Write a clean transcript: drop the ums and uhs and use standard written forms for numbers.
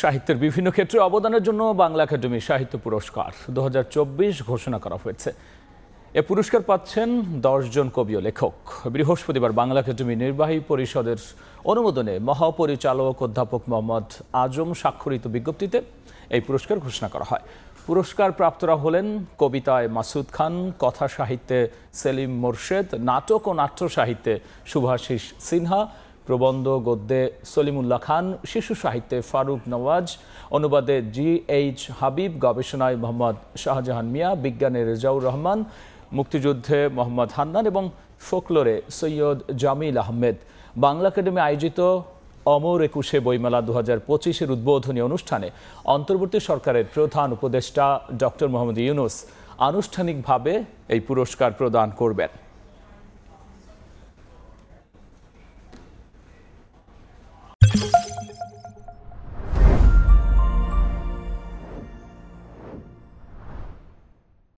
সাহিত্যের বিভিন্ন ক্ষেত্রে অবদানের জন্য বাংলা একাডেমি সাহিত্য পুরস্কার 2024 ঘোষণা করা হয়েছে। এ পুরস্কার পাচ্ছেন 10 জন কবি ও লেখক। বৃহস্পতিবার বাংলা একাডেমি নির্বাহী পরিষদের অনুমোদনে মহাপরিচালক অধ্যাপক মোহাম্মদ আজম স্বাক্ষরিত বিজ্ঞপ্তিতে এই পুরস্কার ঘোষণা করা হয়। পুরস্কার প্রাপ্তরা হলেন কবিতায় মাসুদ খান, কথা সাহিত্যে সেলিম মোরশেদ, নাটক ও নাট্য সাহিত্যে শুভাশিস সিনহা, প্রবন্ধ গদ্যে সলিমুল্লাহ খান, শিশু সাহিত্যে ফারুক নওয়াজ, অনুবাদে GH হাবিব, গবেষণায় মোহাম্মদ শাহজাহান মিয়া, বিজ্ঞানে রেজাউর রহমান, মুক্তিযুদ্ধে মোহাম্মদ হান্নান এবং ফোকলোরে সৈয়দ জামিল আহমেদ। বাংলা একাডেমি আয়োজিত অমর একুশে বইমেলা 2025-এর উদ্বোধনী অনুষ্ঠানে অন্তর্বর্তী সরকারের প্রধান উপদেষ্টা ডক্টর মোহাম্মদ ইউনূস আনুষ্ঠানিকভাবে এই পুরস্কার প্রদান করবেন।